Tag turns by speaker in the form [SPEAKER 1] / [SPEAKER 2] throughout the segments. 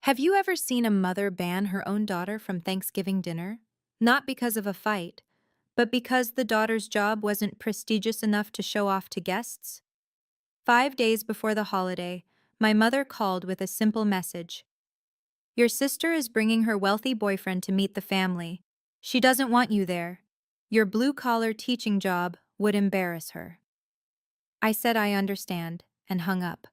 [SPEAKER 1] Have you ever seen a mother ban her own daughter from Thanksgiving dinner? Not because of a fight, but because the daughter's job wasn't prestigious enough to show off to guests? 5 days before the holiday, my mother called with a simple message. Your sister is bringing her wealthy boyfriend to meet the family. She doesn't want you there. Your blue-collar teaching job would embarrass her. I said I understand, and hung up.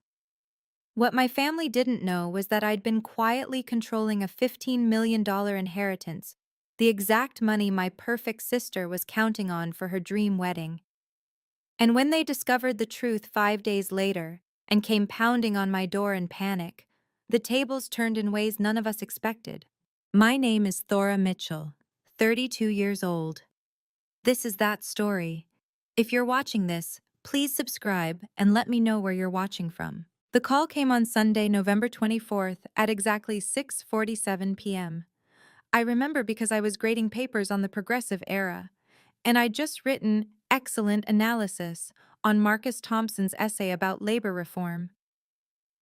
[SPEAKER 1] What my family didn't know was that I'd been quietly controlling a $15 million inheritance, the exact money my perfect sister was counting on for her dream wedding. And when they discovered the truth 5 days later and came pounding on my door in panic, the tables turned in ways none of us expected. My name is Thora Mitchell, 32 years old. This is that story. If you're watching this, please subscribe and let me know where you're watching from. The call came on Sunday, November 24th at exactly 6:47 p.m. I remember because I was grading papers on the progressive era, and I'd just written excellent analysis on Marcus Thompson's essay about labor reform.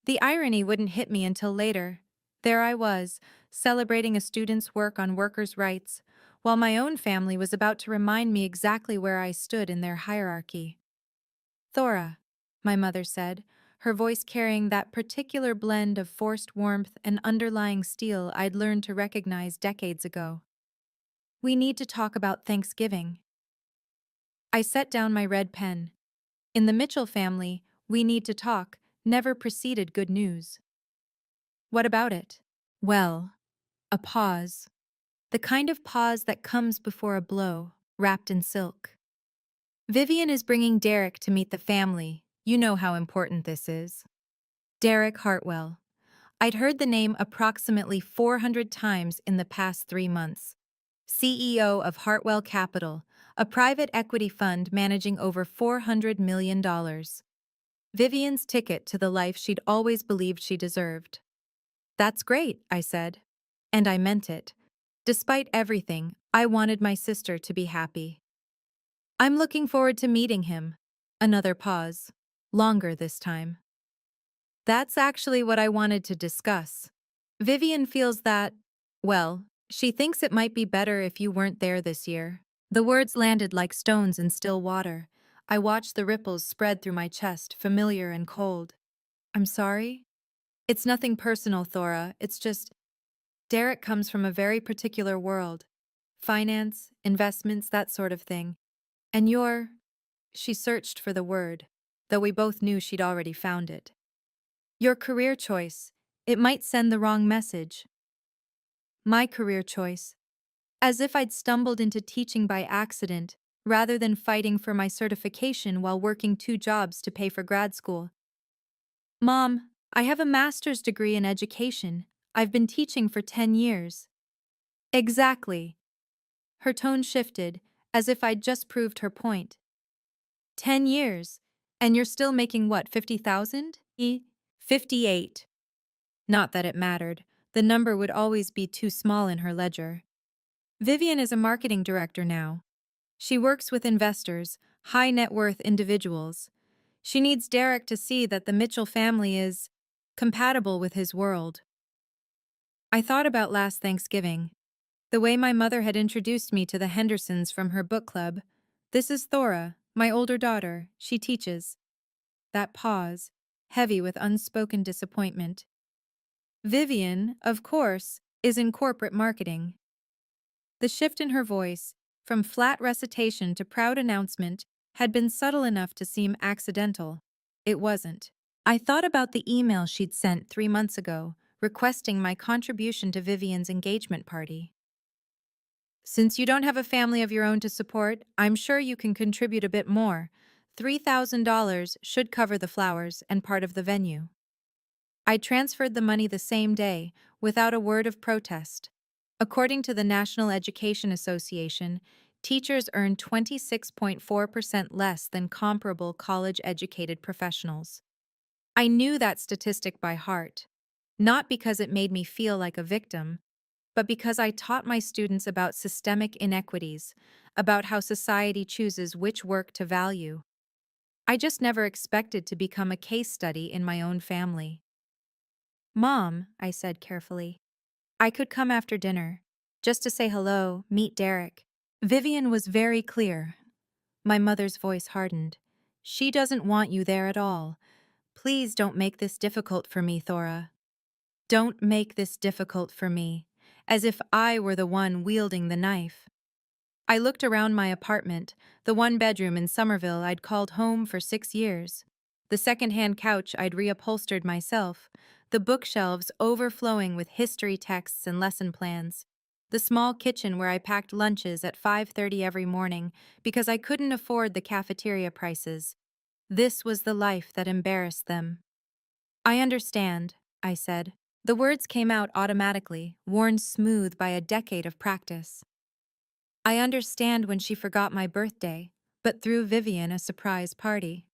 [SPEAKER 1] The irony wouldn't hit me until later. There I was, celebrating a student's work on workers' rights, while my own family was about to remind me exactly where I stood in their hierarchy. Thora, my mother said, her voice carrying that particular blend of forced warmth and underlying steel I'd learned to recognize decades ago. We need to talk about Thanksgiving. I set down my red pen. In the Mitchell family, we need to talk never preceded good news. What about it? Well, a pause. The kind of pause that comes before a blow, wrapped in silk. Vivian is bringing Derek to meet the family. You know how important this is. Derek Hartwell. I'd heard the name approximately 400 times in the past 3 months. CEO of Hartwell Capital, a private equity fund managing over $400 million. Vivian's ticket to the life she'd always believed she deserved. That's great, I said. And I meant it. Despite everything, I wanted my sister to be happy. I'm looking forward to meeting him. Another pause. Longer this time. That's actually what I wanted to discuss. Vivian feels that, well, she thinks it might be better if you weren't there this year. The words landed like stones in still water. I watched the ripples spread through my chest, familiar and cold. I'm sorry? It's nothing personal, Thora. It's just, Derek comes from a very particular world. Finance, investments, that sort of thing. And you're… She searched for the word, though we both knew she'd already found it. Your career choice. It might send the wrong message. My career choice. As if I'd stumbled into teaching by accident, rather than fighting for my certification while working 2 jobs to pay for grad school. Mom, I have a master's degree in education. I've been teaching for 10 years. Exactly. Her tone shifted, as if I'd just proved her point. 10 years. And you're still making what, 50,000? 58. Not that it mattered. The number would always be too small in her ledger. Vivian is a marketing director now. She works with investors, high net worth individuals. She needs Derek to see that the Mitchell family is compatible with his world. I thought about last Thanksgiving, the way my mother had introduced me to the Hendersons from her book club. This is Thora, my older daughter. She teaches. That pause, heavy with unspoken disappointment. Vivian, of course, is in corporate marketing. The shift in her voice, from flat recitation to proud announcement, had been subtle enough to seem accidental. It wasn't. I thought about the email she'd sent 3 months ago, requesting my contribution to Vivian's engagement party. Since you don't have a family of your own to support, I'm sure you can contribute a bit more. $3,000 should cover the flowers and part of the venue. I transferred the money the same day, without a word of protest. According to the National Education Association, teachers earn 26.4% less than comparable college-educated professionals. I knew that statistic by heart, not because it made me feel like a victim, but because I taught my students about systemic inequities, about how society chooses which work to value. I just never expected to become a case study in my own family. Mom, I said carefully. I could come after dinner, just to say hello, meet Derek. Vivian was very clear. My mother's voice hardened. She doesn't want you there at all. Please don't make this difficult for me, Thora. Don't make this difficult for me, as if I were the one wielding the knife. I looked around my apartment, the one bedroom in Somerville I'd called home for 6 years. The second-hand couch I'd reupholstered myself, the bookshelves overflowing with history texts and lesson plans, the small kitchen where I packed lunches at 5:30 every morning because I couldn't afford the cafeteria prices. This was the life that embarrassed them. I understand, I said. The words came out automatically, worn smooth by a decade of practice. I understand when she forgot my birthday, but threw Vivian a surprise party.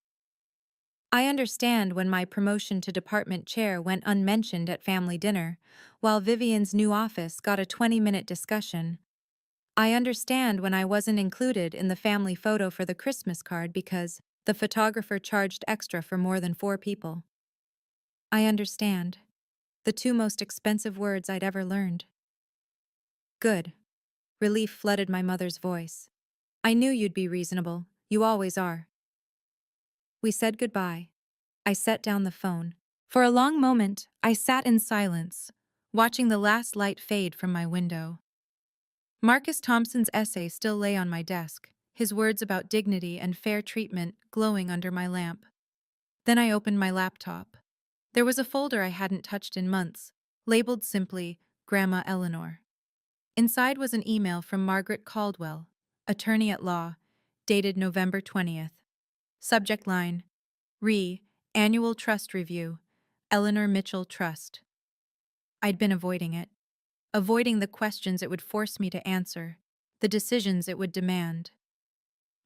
[SPEAKER 1] I understand when my promotion to department chair went unmentioned at family dinner, while Vivian's new office got a 20-minute discussion. I understand when I wasn't included in the family photo for the Christmas card because the photographer charged extra for more than 4 people. I understand. The 2 most expensive words I'd ever learned. Good. Relief flooded my mother's voice. I knew you'd be reasonable. You always are. We said goodbye. I set down the phone. For a long moment, I sat in silence, watching the last light fade from my window. Marcus Thompson's essay still lay on my desk, his words about dignity and fair treatment glowing under my lamp. Then I opened my laptop. There was a folder I hadn't touched in months, labeled simply Grandma Eleanor. Inside was an email from Margaret Caldwell, attorney at law, dated November 20th. Subject line: Annual Trust Review, Eleanor Mitchell Trust. I'd been avoiding it, avoiding the questions it would force me to answer, the decisions it would demand.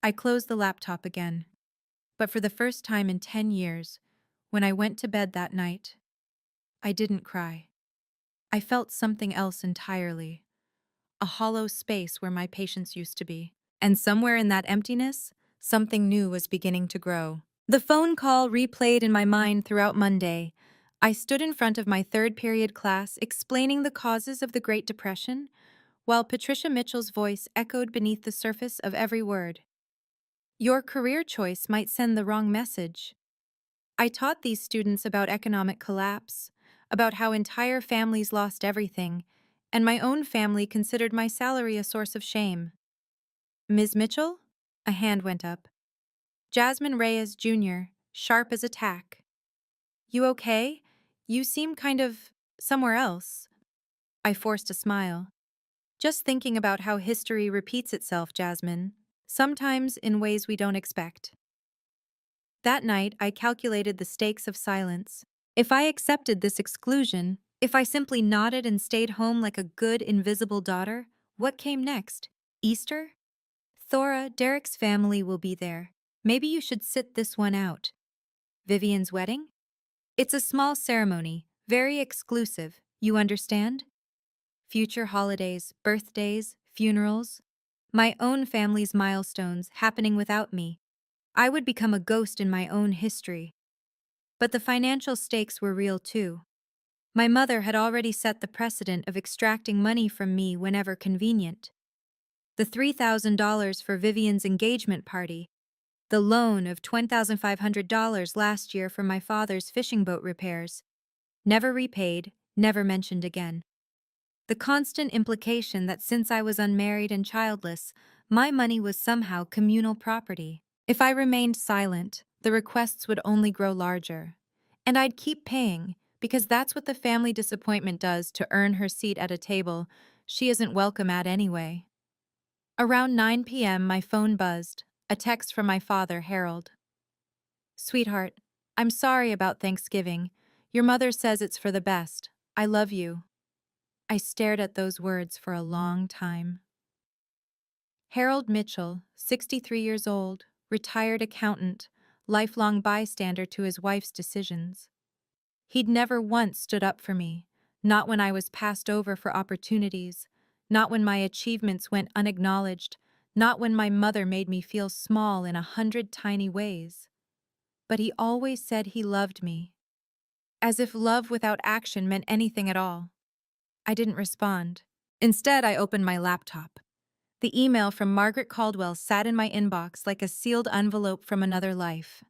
[SPEAKER 1] I closed the laptop again, but for the first time in 10 years, when I went to bed that night, I didn't cry. I felt something else entirely, a hollow space where my patience used to be. And somewhere in that emptiness, something new was beginning to grow. The phone call replayed in my mind throughout Monday. I stood in front of my third period class explaining the causes of the Great Depression, while Patricia Mitchell's voice echoed beneath the surface of every word. Your career choice might send the wrong message. I taught these students about economic collapse, about how entire families lost everything, and my own family considered my salary a source of shame. Ms. Mitchell? A hand went up. Jasmine Reyes Jr., sharp as a tack. You okay? You seem kind of somewhere else. I forced a smile. Just thinking about how history repeats itself, Jasmine, sometimes in ways we don't expect. That night, I calculated the stakes of silence. If I accepted this exclusion, if I simply nodded and stayed home like a good, invisible daughter, what came next? Easter? Thora, Derek's family will be there. Maybe you should sit this one out. Vivian's wedding? It's a small ceremony, very exclusive, you understand? Future holidays, birthdays, funerals. My own family's milestones happening without me. I would become a ghost in my own history. But the financial stakes were real too. My mother had already set the precedent of extracting money from me whenever convenient. The $3,000 for Vivian's engagement party, the loan of $10,500 last year for my father's fishing boat repairs, never repaid, never mentioned again. The constant implication that since I was unmarried and childless, my money was somehow communal property. If I remained silent, the requests would only grow larger. And I'd keep paying, because that's what the family disappointment does to earn her seat at a table she isn't welcome at anyway. Around 9 p.m., my phone buzzed, a text from my father, Harold. Sweetheart, I'm sorry about Thanksgiving. Your mother says it's for the best. I love you. I stared at those words for a long time. Harold Mitchell, 63 years old, retired accountant, lifelong bystander to his wife's decisions. He'd never once stood up for me, not when I was passed over for opportunities, not when my achievements went unacknowledged, not when my mother made me feel small in 100 tiny ways. But he always said he loved me. as if love without action meant anything at all. I didn't respond. Instead, I opened my laptop. The email from Margaret Caldwell sat in my inbox like a sealed envelope from another life.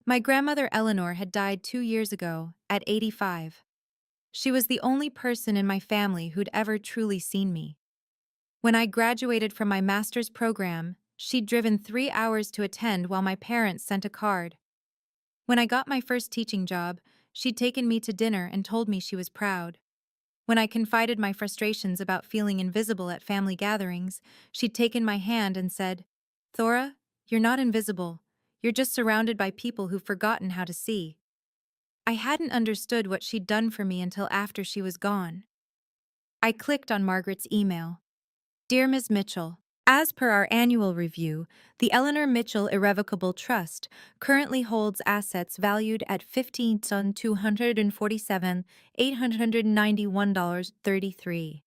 [SPEAKER 1] My grandmother Eleanor had died 2 years ago, at 85. She was the only person in my family who'd ever truly seen me. When I graduated from my master's program, she'd driven 3 hours to attend while my parents sent a card. When I got my first teaching job, she'd taken me to dinner and told me she was proud. When I confided my frustrations about feeling invisible at family gatherings, she'd taken my hand and said, "Thora, you're not invisible. You're just surrounded by people who've forgotten how to see." I hadn't understood what she'd done for me until after she was gone. I clicked on Margaret's email. Dear Ms. Mitchell, as per our annual review, the Eleanor Mitchell Irrevocable Trust currently holds assets valued at $15,247,891.33.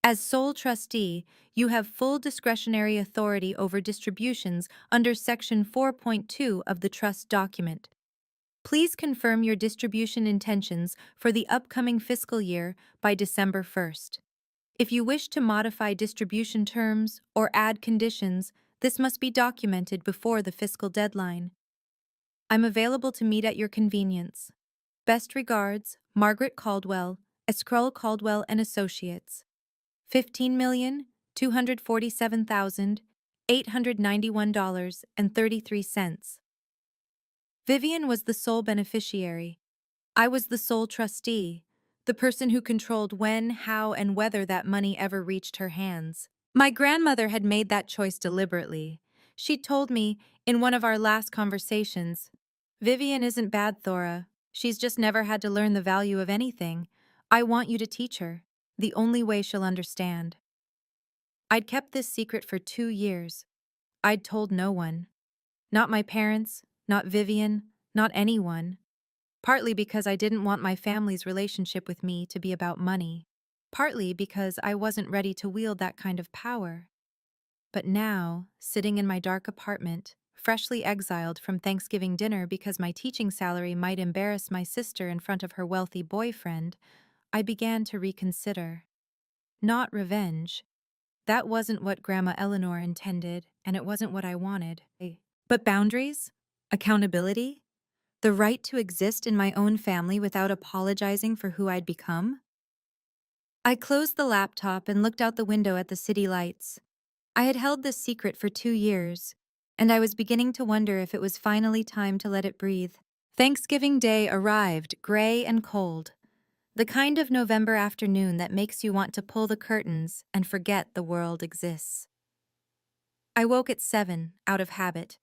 [SPEAKER 1] As sole trustee, you have full discretionary authority over distributions under Section 4.2 of the trust document. Please confirm your distribution intentions for the upcoming fiscal year by December 1st. If you wish to modify distribution terms or add conditions, this must be documented before the fiscal deadline. I'm available to meet at your convenience. Best regards, Margaret Caldwell, Escroll Caldwell and Associates. $15,247,891.33. Vivian was the sole beneficiary. I was the sole trustee, the person who controlled when, how, and whether that money ever reached her hands. My grandmother had made that choice deliberately. She told me, in one of our last conversations, "Vivian isn't bad, Thora. She's just never had to learn the value of anything. I want you to teach her. The only way she'll understand." I'd kept this secret for 2 years. I'd told no one. Not my parents, not Vivian, not anyone. Partly because I didn't want my family's relationship with me to be about money. Partly because I wasn't ready to wield that kind of power. But now, sitting in my dark apartment, freshly exiled from Thanksgiving dinner because my teaching salary might embarrass my sister in front of her wealthy boyfriend, I began to reconsider. Not revenge. That wasn't what Grandma Eleanor intended, and it wasn't what I wanted. But boundaries? Accountability? The right to exist in my own family without apologizing for who I'd become? I closed the laptop and looked out the window at the city lights. I had held this secret for 2 years, and I was beginning to wonder if it was finally time to let it breathe. Thanksgiving Day arrived, gray and cold. The kind of November afternoon that makes you want to pull the curtains and forget the world exists. I woke at 7, out of habit.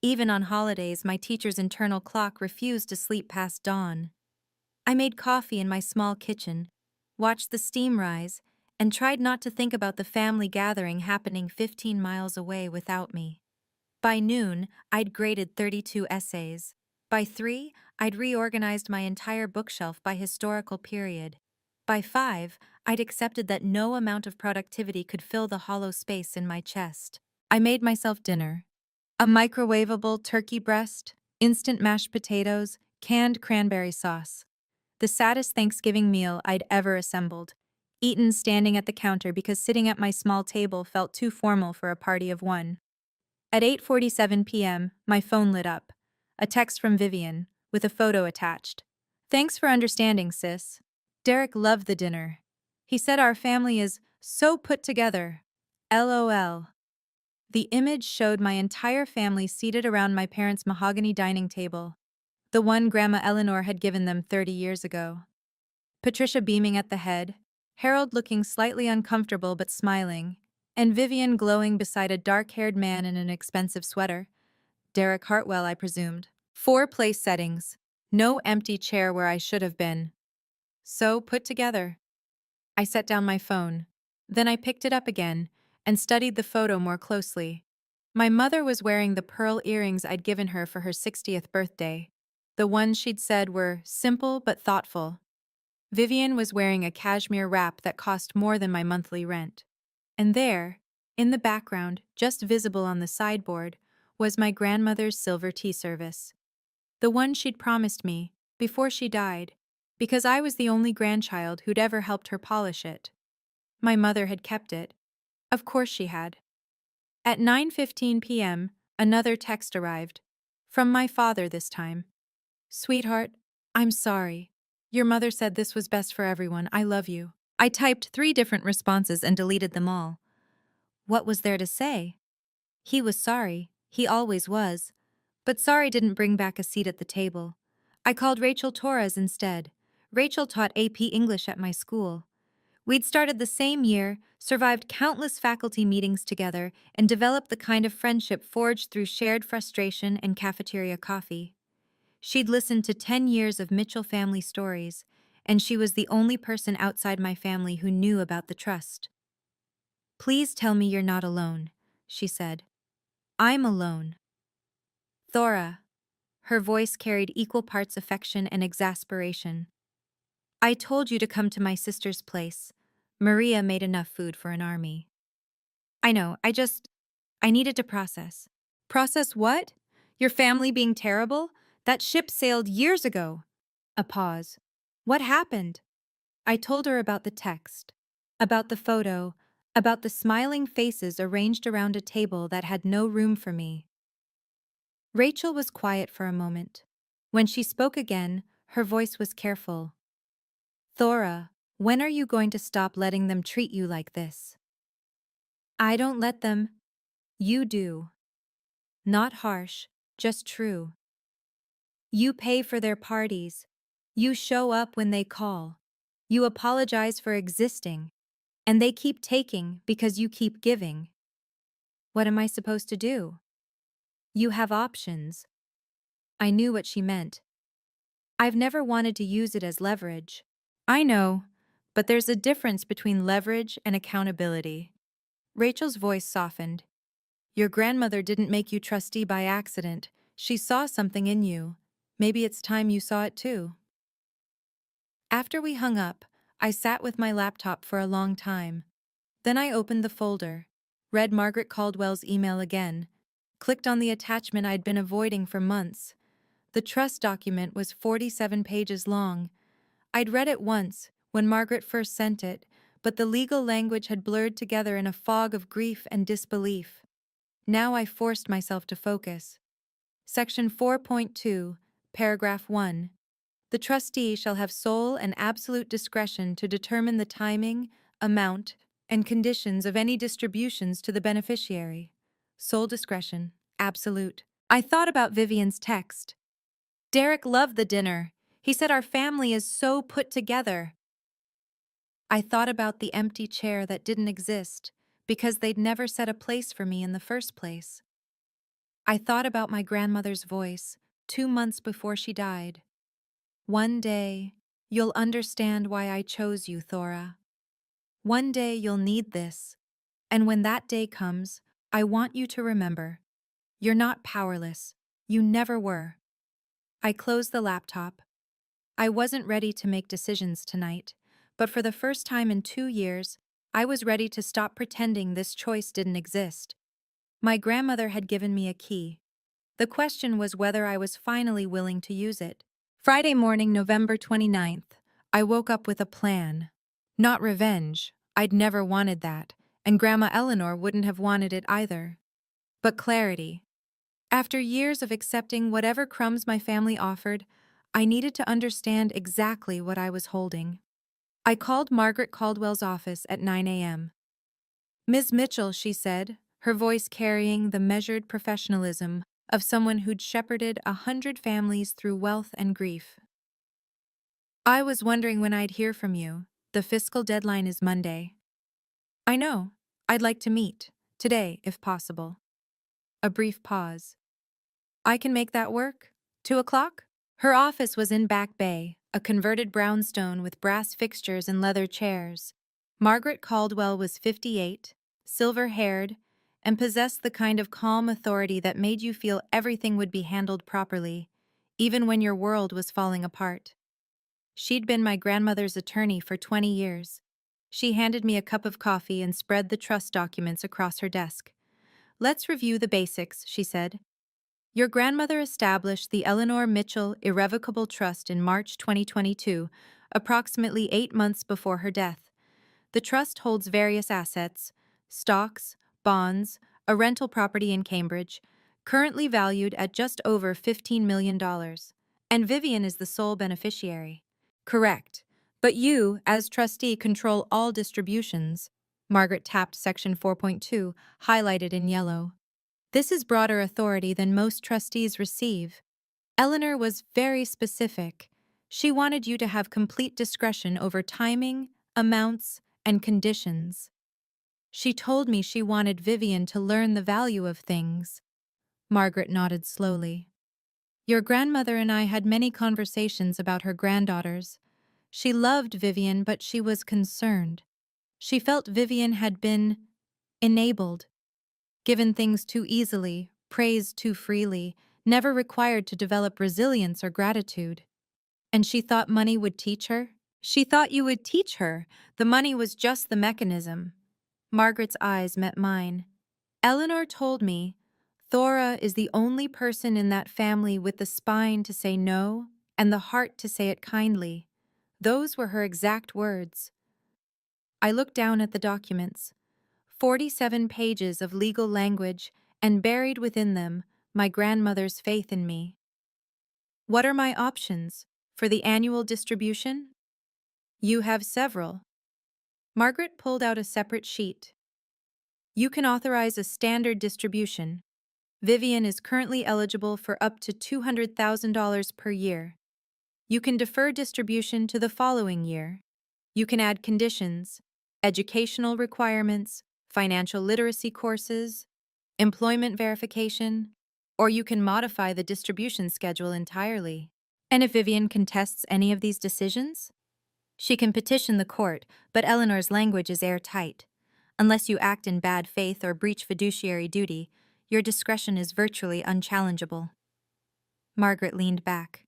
[SPEAKER 1] Even on holidays, my teacher's internal clock refused to sleep past dawn. I made coffee in my small kitchen, watched the steam rise, and tried not to think about the family gathering happening 15 miles away without me. By noon, I'd graded 32 essays. By 3, I'd reorganized my entire bookshelf by historical period. By 5, I'd accepted that no amount of productivity could fill the hollow space in my chest. I made myself dinner. A microwavable turkey breast, instant mashed potatoes, canned cranberry sauce. The saddest Thanksgiving meal I'd ever assembled, eaten standing at the counter because sitting at my small table felt too formal for a party of one. At 8:47 p.m., my phone lit up. A text from Vivian, with a photo attached. "Thanks for understanding, sis. Derek loved the dinner. He said our family is so put together. LOL." The image showed my entire family seated around my parents' mahogany dining table, the one Grandma Eleanor had given them 30 years ago. Patricia beaming at the head, Harold looking slightly uncomfortable but smiling, and Vivian glowing beside a dark-haired man in an expensive sweater. Derek Hartwell, I presumed. 4 place settings. No empty chair where I should have been. So put together. I set down my phone. Then I picked it up again and studied the photo more closely. My mother was wearing the pearl earrings I'd given her for her 60th birthday, the ones she'd said were simple but thoughtful. Vivian was wearing a cashmere wrap that cost more than my monthly rent. And there, in the background, just visible on the sideboard, was my grandmother's silver tea service. The one she'd promised me, before she died, because I was the only grandchild who'd ever helped her polish it. My mother had kept it. Of course she had. At 9:15 p.m., another text arrived. From my father this time. Sweetheart, I'm sorry. Your mother said this was best for everyone. I love you. I typed 3 different responses and deleted them all. What was there to say? He was sorry. He always was. But sorry didn't bring back a seat at the table. I called Rachel Torres instead. Rachel taught AP English at my school. We'd started the same year, survived countless faculty meetings together, and developed the kind of friendship forged through shared frustration and cafeteria coffee. She'd listened to 10 years of Mitchell family stories, and she was the only person outside my family who knew about the trust. Please tell me you're not alone, she said. I'm alone. Thora. Her voice carried equal parts affection and exasperation. I told you to come to my sister's place. Maria made enough food for an army. I know, I needed to process. Process what? Your family being terrible? That ship sailed years ago. A pause. What happened? I told her about the text, about the photo, about the smiling faces arranged around a table that had no room for me. Rachel was quiet for a moment. When she spoke again, her voice was careful. Thora, when are you going to stop letting them treat you like this? I don't let them. You do. Not harsh, just true. You pay for their parties. You show up when they call. You apologize for existing. And they keep taking because you keep giving. What am I supposed to do? You have options. I knew what she meant. I've never wanted to use it as leverage. I know, but there's a difference between leverage and accountability. Rachel's voice softened. Your grandmother didn't make you trustee by accident. She saw something in you. Maybe it's time you saw it too. After we hung up, I sat with my laptop for a long time. Then I opened the folder, read Margaret Caldwell's email again, clicked on the attachment I'd been avoiding for months. The trust document was 47 pages long. I'd read it once, when Margaret first sent it, but the legal language had blurred together in a fog of grief and disbelief. Now I forced myself to focus. Section 4.2, Paragraph 1. The trustee shall have sole and absolute discretion to determine the timing, amount, and conditions of any distributions to the beneficiary. Sole discretion, absolute. I thought about Vivian's text. Derek loved the dinner. He said our family is so put together. I thought about the empty chair that didn't exist because they'd never set a place for me in the first place. I thought about my grandmother's voice 2 months before she died. One day, you'll understand why I chose you, Thora. One day you'll need this. And when that day comes, I want you to remember. You're not powerless. You never were. I closed the laptop. I wasn't ready to make decisions tonight, but for the first time in 2 years, I was ready to stop pretending this choice didn't exist. My grandmother had given me a key. The question was whether I was finally willing to use it. Friday morning, November 29th, I woke up with a plan. Not revenge. I'd never wanted that, and Grandma Eleanor wouldn't have wanted it either. But clarity. After years of accepting whatever crumbs my family offered, I needed to understand exactly what I was holding. I called Margaret Caldwell's office at 9 a.m. Ms. Mitchell, she said, her voice carrying the measured professionalism of someone who'd shepherded 100 families through wealth and grief. I was wondering when I'd hear from you. The fiscal deadline is Monday. I know. I'd like to meet. Today, if possible. A brief pause. I can make that work? 2 o'clock? Her office was in Back Bay, a converted brownstone with brass fixtures and leather chairs. Margaret Caldwell was 58, silver-haired, and possessed the kind of calm authority that made you feel everything would be handled properly, even when your world was falling apart. She'd been my grandmother's attorney for 20 years. She handed me a cup of coffee and spread the trust documents across her desk. Let's review the basics, she said. Your grandmother established the Eleanor Mitchell Irrevocable Trust in March 2022, approximately 8 months before her death. The trust holds various assets: stocks, bonds, a rental property in Cambridge, currently valued at just over $15 million. And Vivian is the sole beneficiary. Correct. But you, as trustee, control all distributions. Margaret tapped Section 4.2, highlighted in yellow. This is broader authority than most trustees receive. Eleanor was very specific. She wanted you to have complete discretion over timing, amounts, and conditions. She told me she wanted Vivian to learn the value of things. Margaret nodded slowly. Your grandmother and I had many conversations about her granddaughters. She loved Vivian, but she was concerned. She felt Vivian had been enabled, given things too easily, praised too freely, never required to develop resilience or gratitude. And she thought money would teach her? She thought you would teach her. The money was just the mechanism. Margaret's eyes met mine. Eleanor told me, Thora is the only person in that family with the spine to say no and the heart to say it kindly. Those were her exact words. I looked down at the documents. 47 pages of legal language, and buried within them, my grandmother's faith in me. What are my options for the annual distribution? You have several. Margaret pulled out a separate sheet. You can authorize a standard distribution. Vivian is currently eligible for up to $200,000 per year. You can defer distribution to the following year. You can add conditions, educational requirements, financial literacy courses, employment verification, or you can modify the distribution schedule entirely. And if Vivian contests any of these decisions, she can petition the court, but Eleanor's language is airtight. Unless you act in bad faith or breach fiduciary duty, your discretion is virtually unchallengeable. Margaret leaned back.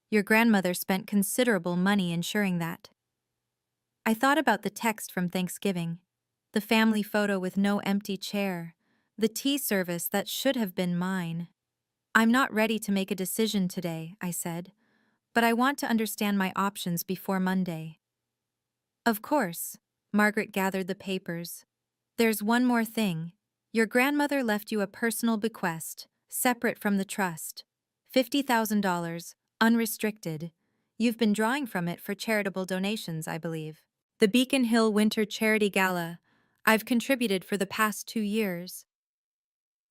[SPEAKER 1] Your grandmother spent considerable money ensuring that. I thought about the text from Thanksgiving, the family photo with no empty chair, the tea service that should have been mine. I'm not ready to make a decision today, I said, but I want to understand my options before Monday. Of course, Margaret gathered the papers. There's one more thing. Your grandmother left you a personal bequest, separate from the trust. $50,000, unrestricted. You've been drawing from it for charitable donations, I believe. The Beacon Hill Winter Charity Gala. I've contributed for the past 2 years.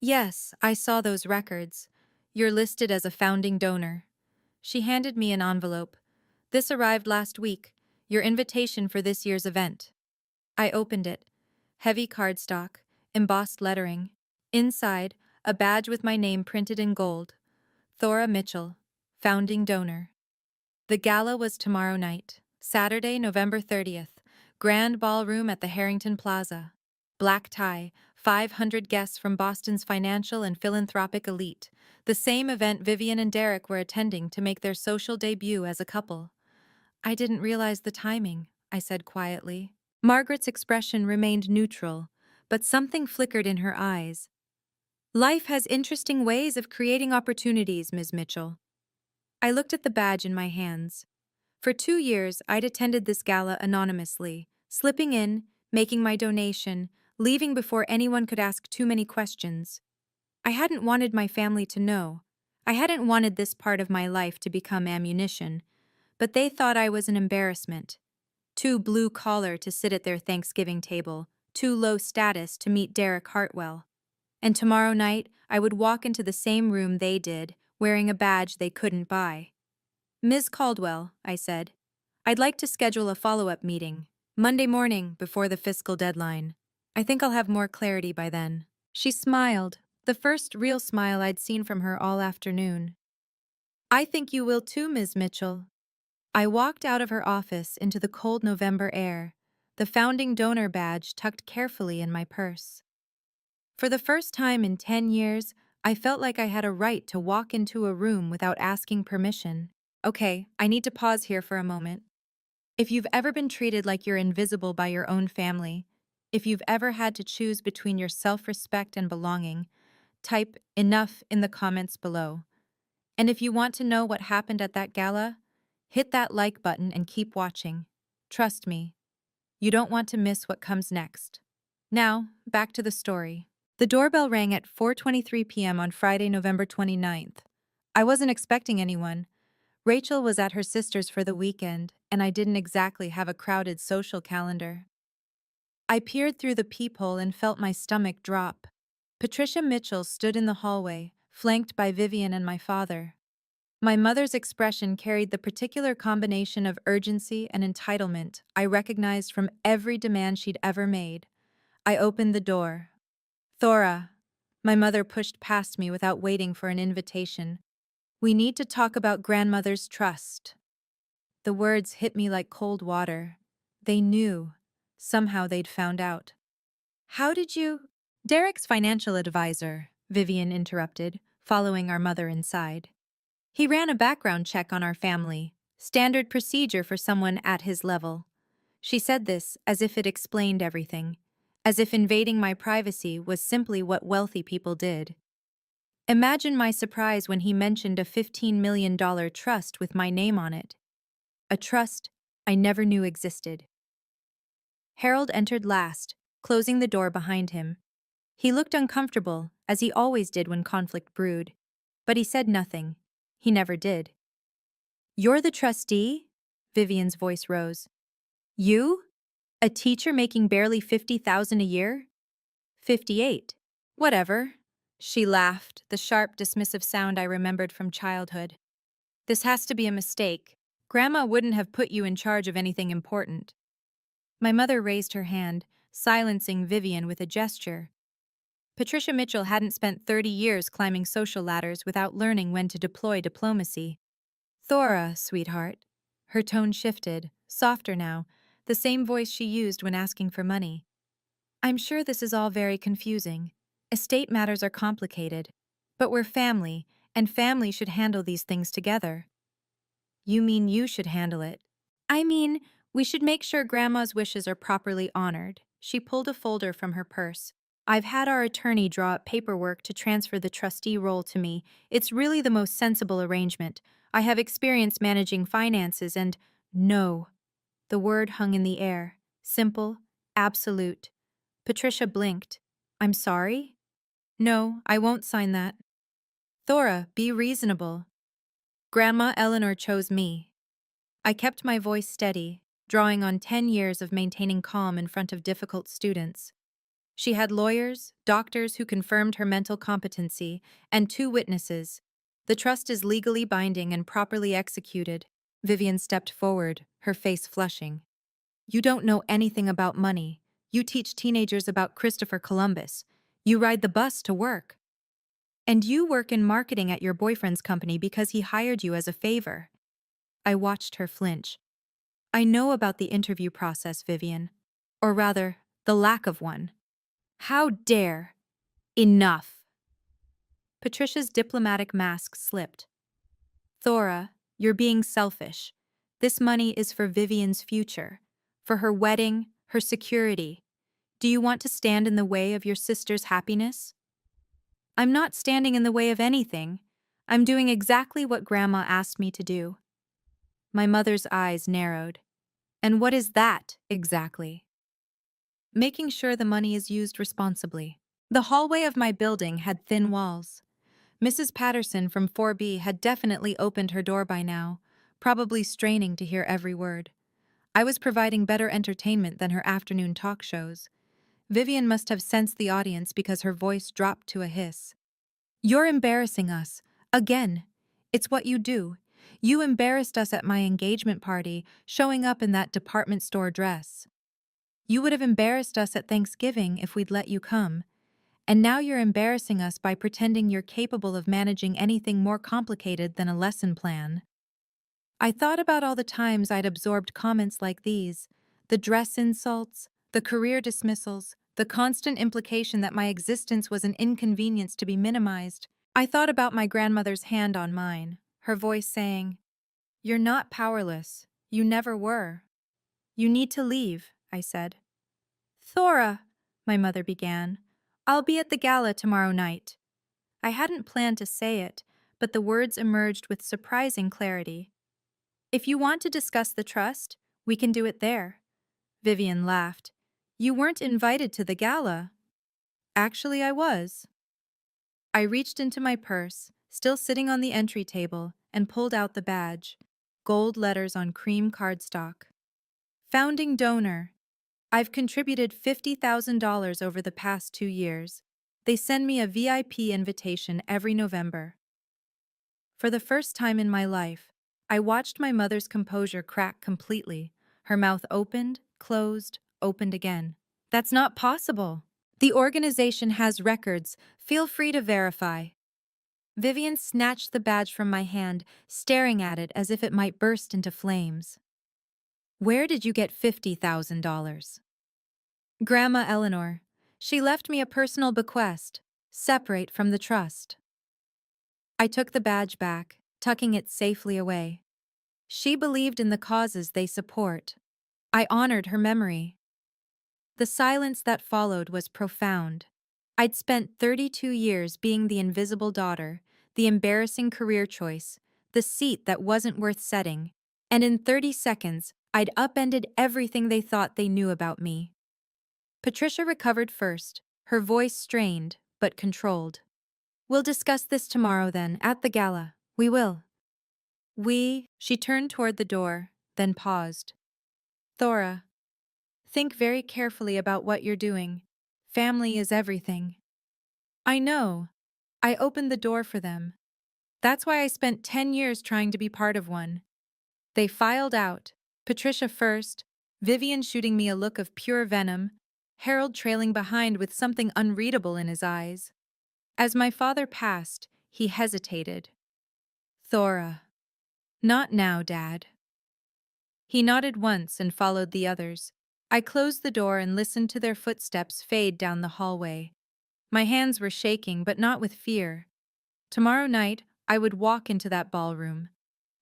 [SPEAKER 1] Yes, I saw those records. You're listed as a founding donor. She handed me an envelope. This arrived last week, your invitation for this year's event. I opened it. Heavy cardstock, embossed lettering. Inside, a badge with my name printed in gold. Thora Mitchell, founding donor. The gala was tomorrow night, Saturday, November 30th. Grand ballroom at the Harrington Plaza. Black tie, 500 guests from Boston's financial and philanthropic elite. The same event Vivian and Derek were attending to make their social debut as a couple. I didn't realize the timing, I said quietly. Margaret's expression remained neutral, but something flickered in her eyes. Life has interesting ways of creating opportunities, Ms. Mitchell. I looked at the badge in my hands. For 2 years, I'd attended this gala anonymously, slipping in, making my donation, leaving before anyone could ask too many questions. I hadn't wanted my family to know. I hadn't wanted this part of my life to become ammunition, but they thought I was an embarrassment. Too blue-collar to sit at their Thanksgiving table, too low status to meet Derek Hartwell. And tomorrow night, I would walk into the same room they did, wearing a badge they couldn't buy. Ms. Caldwell, I said, I'd like to schedule a follow-up meeting, Monday morning before the fiscal deadline. I think I'll have more clarity by then. She smiled, the first real smile I'd seen from her all afternoon. I think you will too, Ms. Mitchell. I walked out of her office into the cold November air, the founding donor badge tucked carefully in my purse. For the first time in 10 years, I felt like I had a right to walk into a room without asking permission. Okay, I need to pause here for a moment. If you've ever been treated like you're invisible by your own family, if you've ever had to choose between your self-respect and belonging, Type enough in the comments below. And if you want to know what happened at that gala, hit that like button and keep watching. Trust me, you don't want to miss what comes next. Now, back to the story. The doorbell rang at 4:23 p.m. on Friday, November 29th. I wasn't expecting anyone. Rachel was at her sister's for the weekend, and I didn't exactly have a crowded social calendar. I peered through the peephole and felt my stomach drop. Patricia Mitchell stood in the hallway, flanked by Vivian and my father. My mother's expression carried the particular combination of urgency and entitlement I recognized from every demand she'd ever made. I opened the door. Thora, my mother pushed past me without waiting for an invitation. We need to talk about grandmother's trust. The words hit me like cold water. They knew. Somehow they'd found out. How did you? Derek's financial advisor, Vivian interrupted, following our mother inside. He ran a background check on our family, standard procedure for someone at his level. She said this as if it explained everything, as if invading my privacy was simply what wealthy people did. Imagine my surprise when he mentioned a $15 million trust with my name on it. A trust I never knew existed. Harold entered last, closing the door behind him. He looked uncomfortable, as he always did when conflict brewed. But he said nothing. He never did. You're the trustee? Vivian's voice rose. You? A teacher making barely $50,000 a year? 58. Whatever. She laughed, the sharp, dismissive sound I remembered from childhood. This has to be a mistake. Grandma wouldn't have put you in charge of anything important. My mother raised her hand, silencing Vivian with a gesture. Patricia Mitchell hadn't spent 30 years climbing social ladders without learning when to deploy diplomacy. Thora, sweetheart. Her tone shifted, softer now, the same voice she used when asking for money. I'm sure this is all very confusing. Estate matters are complicated. But we're family, and family should handle these things together. You mean you should handle it? I mean, we should make sure Grandma's wishes are properly honored. She pulled a folder from her purse. I've had our attorney draw up paperwork to transfer the trustee role to me. It's really the most sensible arrangement. I have experience managing finances and… No. The word hung in the air. Simple, absolute. Patricia blinked. I'm sorry? No, I won't sign that. Thora, be reasonable. Grandma Eleanor chose me. I kept my voice steady, drawing on 10 years of maintaining calm in front of difficult students. She had lawyers, doctors who confirmed her mental competency, and 2 witnesses. The trust is legally binding and properly executed. Vivian stepped forward, her face flushing. You don't know anything about money. You teach teenagers about Christopher Columbus. You ride the bus to work. And you work in marketing at your boyfriend's company because he hired you as a favor. I watched her flinch. I know about the interview process, Vivian. Or rather, the lack of one. How dare! Enough! Patricia's diplomatic mask slipped. Thora, you're being selfish. This money is for Vivian's future. For her wedding, her security. Do you want to stand in the way of your sister's happiness? I'm not standing in the way of anything. I'm doing exactly what Grandma asked me to do. My mother's eyes narrowed. And what is that, exactly? Making sure the money is used responsibly. The hallway of my building had thin walls. Mrs. Patterson from 4B had definitely opened her door by now, probably straining to hear every word. I was providing better entertainment than her afternoon talk shows. Vivian must have sensed the audience because her voice dropped to a hiss. You're embarrassing us. Again. It's what you do. You embarrassed us at my engagement party, showing up in that department store dress. You would have embarrassed us at Thanksgiving if we'd let you come. And now you're embarrassing us by pretending you're capable of managing anything more complicated than a lesson plan. I thought about all the times I'd absorbed comments like these, the dress insults, the career dismissals, the constant implication that my existence was an inconvenience to be minimized. I thought about my grandmother's hand on mine, her voice saying, "You're not powerless. You never were." "You need to leave," I said. "Thora," my mother began, "I'll be at the gala tomorrow night." I hadn't planned to say it, but the words emerged with surprising clarity. If you want to discuss the trust, we can do it there. Vivian laughed. You weren't invited to the gala. Actually, I was. I reached into my purse, still sitting on the entry table, and pulled out the badge. Gold letters on cream cardstock. Founding donor. I've contributed $50,000 over the past 2 years. They send me a VIP invitation every November. For the first time in my life, I watched my mother's composure crack completely. Her mouth opened, closed, opened again. That's not possible. The organization has records. Feel free to verify. Vivian snatched the badge from my hand, staring at it as if it might burst into flames. Where did you get $50,000? Grandma Eleanor. She left me a personal bequest, separate from the trust. I took the badge back, tucking it safely away. She believed in the causes they support. I honored her memory. The silence that followed was profound. I'd spent 32 years being the invisible daughter, the embarrassing career choice, the seat that wasn't worth setting, and in 30 seconds, I'd upended everything they thought they knew about me. Patricia recovered first, her voice strained, but controlled. We'll discuss this tomorrow then, at the gala. We will. She turned toward the door, then paused. Thora, think very carefully about what you're doing. Family is everything. I know. I opened the door for them. That's why I spent 10 years trying to be part of one. They filed out, Patricia first, Vivian shooting me a look of pure venom, Harold trailing behind with something unreadable in his eyes. As my father passed, he hesitated. Thora. Not now, Dad. He nodded once and followed the others. I closed the door and listened to their footsteps fade down the hallway. My hands were shaking, but not with fear. Tomorrow night, I would walk into that ballroom.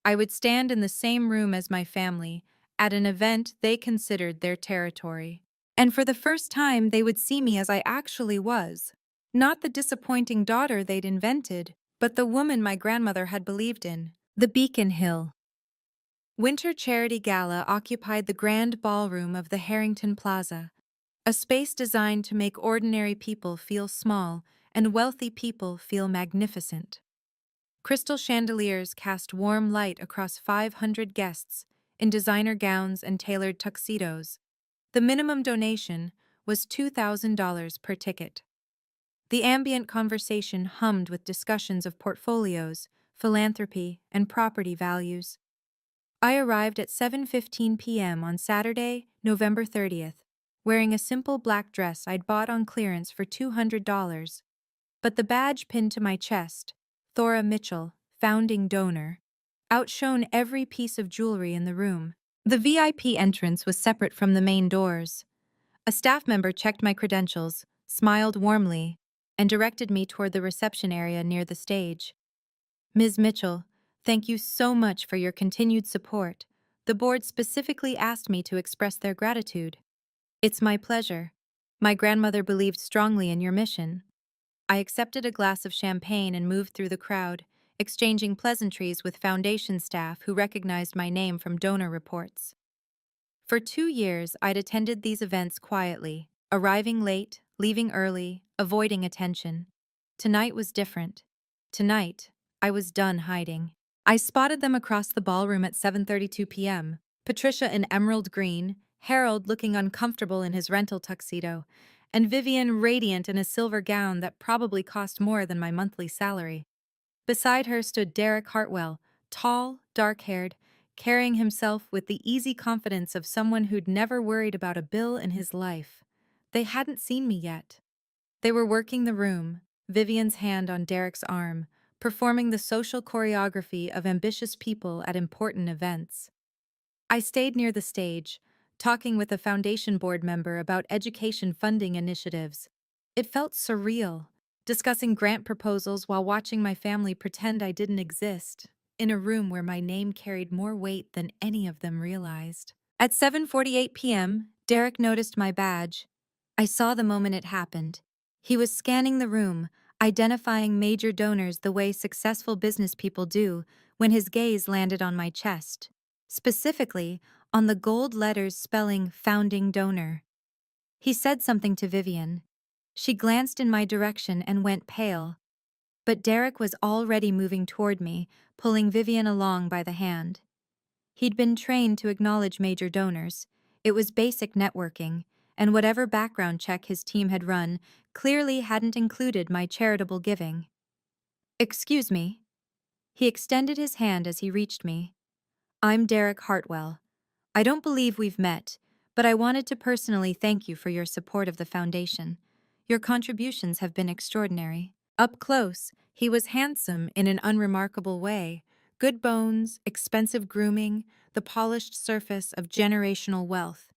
[SPEAKER 1] I would stand in the same room as my family, at an event they considered their territory. And for the first time, they would see me as I actually was. Not the disappointing daughter they'd invented, but the woman my grandmother had believed in. The Beacon Hill. Winter Charity Gala occupied the grand ballroom of the Harrington Plaza, a space designed to make ordinary people feel small and wealthy people feel magnificent. Crystal chandeliers cast warm light across 500 guests in designer gowns and tailored tuxedos. The minimum donation was $2,000 per ticket. The ambient conversation hummed with discussions of portfolios, philanthropy, and property values. I arrived at 7:15 p.m. on Saturday, November 30th, wearing a simple black dress I'd bought on clearance for $200. But the badge pinned to my chest, Thora Mitchell, founding donor, outshone every piece of jewelry in the room. The VIP entrance was separate from the main doors. A staff member checked my credentials, smiled warmly, and directed me toward the reception area near the stage. Ms. Mitchell, thank you so much for your continued support. The board specifically asked me to express their gratitude. It's my pleasure. My grandmother believed strongly in your mission. I accepted a glass of champagne and moved through the crowd, exchanging pleasantries with foundation staff who recognized my name from donor reports. For 2 years, I'd attended these events quietly, arriving late, leaving early, avoiding attention. Tonight was different. Tonight, I was done hiding. I spotted them across the ballroom at 7:32 p.m., Patricia in emerald green, Harold looking uncomfortable in his rental tuxedo, and Vivian radiant in a silver gown that probably cost more than my monthly salary. Beside her stood Derek Hartwell, tall, dark-haired, carrying himself with the easy confidence of someone who'd never worried about a bill in his life. They hadn't seen me yet. They were working the room, Vivian's hand on Derek's arm, performing the social choreography of ambitious people at important events. I stayed near the stage, talking with a foundation board member about education funding initiatives. It felt surreal, discussing grant proposals while watching my family pretend I didn't exist, in a room where my name carried more weight than any of them realized. At 7:48 p.m., Derek noticed my badge. I saw the moment it happened. He was scanning the room, identifying major donors the way successful business people do when his gaze landed on my chest, specifically on the gold letters spelling founding donor. He said something to Vivian. She glanced in my direction and went pale, but Derek was already moving toward me, pulling Vivian along by the hand. He'd been trained to acknowledge major donors. It was basic networking, and whatever background check his team had run clearly hadn't included my charitable giving. "Excuse me." He extended his hand as he reached me. "I'm Derek Hartwell. I don't believe we've met, but I wanted to personally thank you for your support of the foundation. Your contributions have been extraordinary." Up close, he was handsome in an unremarkable way. Good bones, expensive grooming, the polished surface of generational wealth.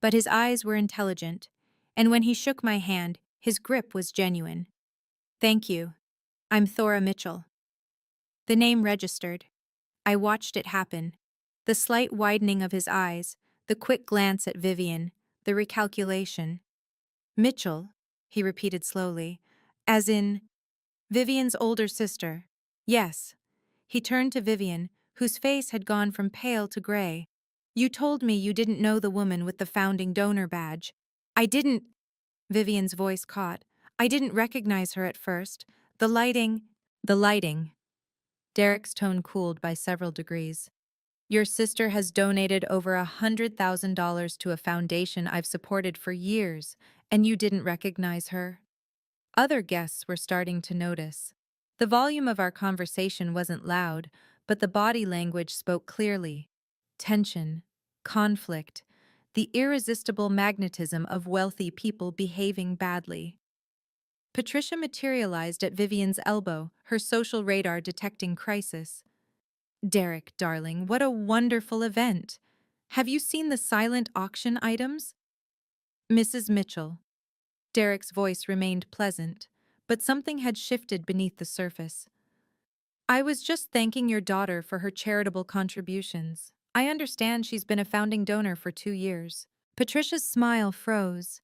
[SPEAKER 1] But his eyes were intelligent, and when he shook my hand, his grip was genuine. "Thank you. I'm Thora Mitchell." The name registered. I watched it happen. The slight widening of his eyes, the quick glance at Vivian, the recalculation. "Mitchell," he repeated slowly, "as in Vivian's older sister." "Yes." He turned to Vivian, whose face had gone from pale to gray. "You told me you didn't know the woman with the founding donor badge." "I didn't," Vivian's voice caught. "I didn't recognize her at first. The lighting." "The lighting." Derek's tone cooled by several degrees. "Your sister has donated over $100,000 to a foundation I've supported for years, and you didn't recognize her?" Other guests were starting to notice. The volume of our conversation wasn't loud, but the body language spoke clearly. Tension, conflict, the irresistible magnetism of wealthy people behaving badly. Patricia materialized at Vivian's elbow, her social radar detecting crisis. "Derek, darling, what a wonderful event! Have you seen the silent auction items?" "Mrs. Mitchell." Derek's voice remained pleasant, but something had shifted beneath the surface. "I was just thanking your daughter for her charitable contributions. I understand she's been a founding donor for 2 years." Patricia's smile froze.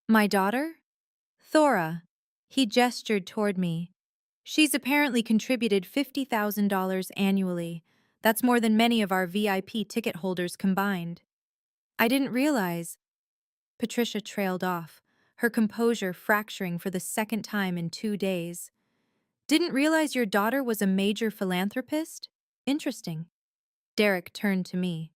[SPEAKER 1] "My daughter?" "Thora." He gestured toward me. "She's apparently contributed $50,000 annually. That's more than many of our VIP ticket holders combined." "I didn't realize." Patricia trailed off, her composure fracturing for the second time in 2 days. "Didn't realize your daughter was a major philanthropist? Interesting." Derek turned to me.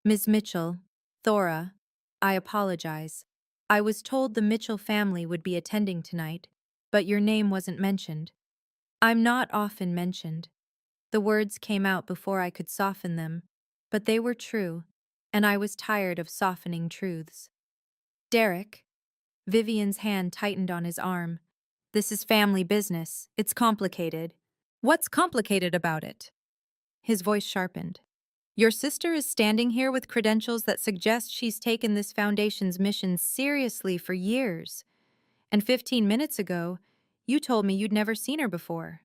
[SPEAKER 1] "Ms. Mitchell, Thora, I apologize. I was told the Mitchell family would be attending tonight, but your name wasn't mentioned." "I'm not often mentioned." The words came out before I could soften them, but they were true, and I was tired of softening truths. "Derek." Vivian's hand tightened on his arm. "This is family business. It's complicated." "What's complicated about it?" His voice sharpened. "Your sister is standing here with credentials that suggest she's taken this foundation's mission seriously for years. And 15 minutes ago, you told me you'd never seen her before."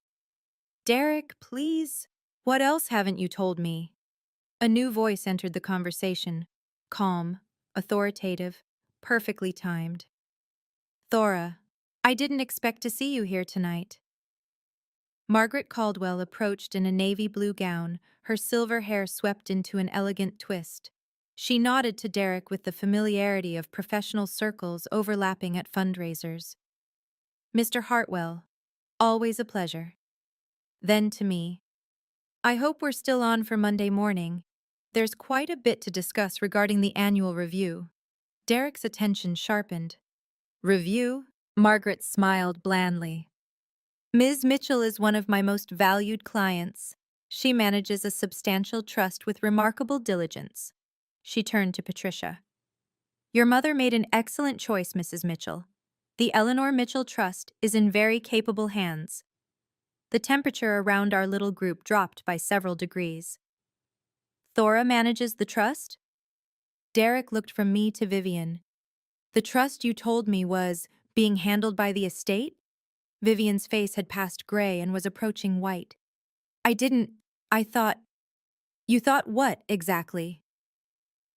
[SPEAKER 1] "Derek, please. What else haven't you told me?" A new voice entered the conversation. Calm, authoritative, perfectly timed. "Thora, I didn't expect to see you here tonight." Margaret Caldwell approached in a navy blue gown, her silver hair swept into an elegant twist. She nodded to Derek with the familiarity of professional circles overlapping at fundraisers. "Mr. Hartwell, always a pleasure." Then to me, "I hope we're still on for Monday morning. There's quite a bit to discuss regarding the annual review." Derek's attention sharpened. "Review?" Margaret smiled blandly. "Ms. Mitchell is one of my most valued clients. She manages a substantial trust with remarkable diligence." She turned to Patricia. "Your mother made an excellent choice, Mrs. Mitchell. The Eleanor Mitchell Trust is in very capable hands." The temperature around our little group dropped by several degrees. "Thora manages the trust?" Derek looked from me to Vivian. "The trust you told me was being handled by the estate?" Vivian's face had passed gray and was approaching white. I thought." "You thought what, exactly?"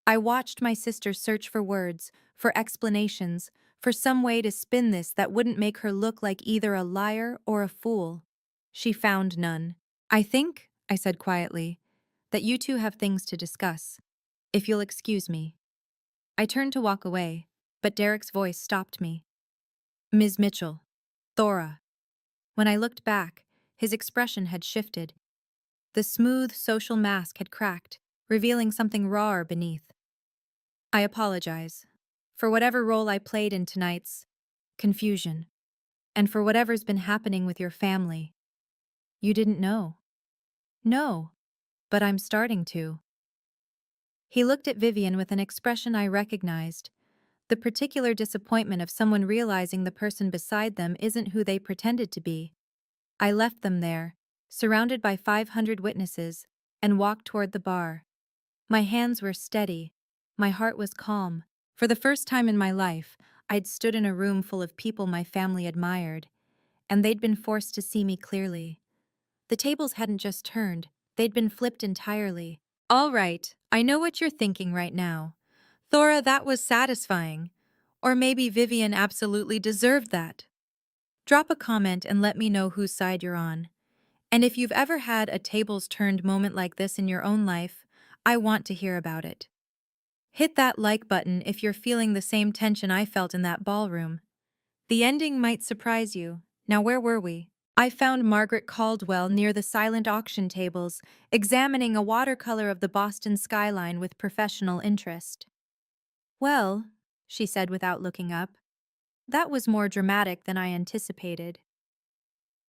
[SPEAKER 1] I watched my sister search for words, for explanations, for some way to spin this that wouldn't make her look like either a liar or a fool. She found none. I think, I said quietly, that you two have things to discuss. If you'll excuse me. I turned to walk away, but Derek's voice stopped me. Ms. Mitchell. Thora. When I looked back, his expression had shifted. The smooth social mask had cracked, revealing something rawer beneath. I apologize for whatever role I played in tonight's confusion, and for whatever's been happening with your family. You didn't know. No, but I'm starting to. He looked at Vivian with an expression I recognized, the particular disappointment of someone realizing the person beside them isn't who they pretended to be. I left them there, surrounded by 500 witnesses, and walked toward the bar. My hands were steady. My heart was calm. For the first time in my life, I'd stood in a room full of people my family admired, and they'd been forced to see me clearly. The tables hadn't just turned, they'd been flipped entirely. All right, I know what you're thinking right now. Thora, that was satisfying. Or maybe Vivian absolutely deserved that. Drop a comment and let me know whose side you're on. And if you've ever had a tables-turned moment like this in your own life, I want to hear about it. Hit that like button if you're feeling the same tension I felt in that ballroom. The ending might surprise you. Now where were we? I found Margaret Caldwell near the silent auction tables, examining a watercolor of the Boston skyline with professional interest. Well, she said without looking up, that was more dramatic than I anticipated.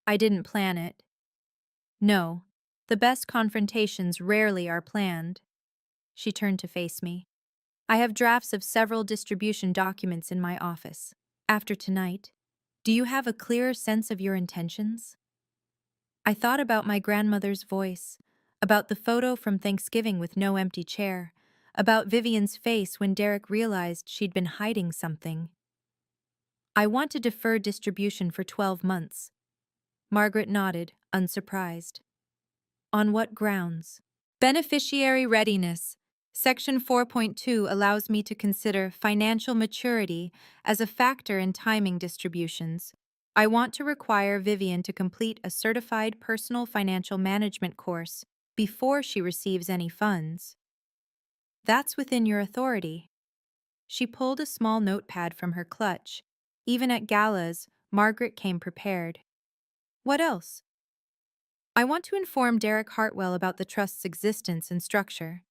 [SPEAKER 1] I didn't plan it. No, the best confrontations rarely are planned. She turned to face me. I have drafts of several distribution documents in my office. After tonight, do you have a clearer sense of your intentions? I thought about my grandmother's voice, about the photo from Thanksgiving with no empty chair, about Vivian's face when Derek realized she'd been hiding something. I want to defer distribution for 12 months. Margaret nodded, unsurprised. On what grounds? Beneficiary readiness. Section 4.2 allows me to consider financial maturity as a factor in timing distributions. I want to require Vivian to complete a certified personal financial management course before she receives any funds. That's within your authority. She pulled a small notepad from her clutch. Even at galas, Margaret came prepared. What else? I want to inform Derek Hartwell about the trust's existence and structure.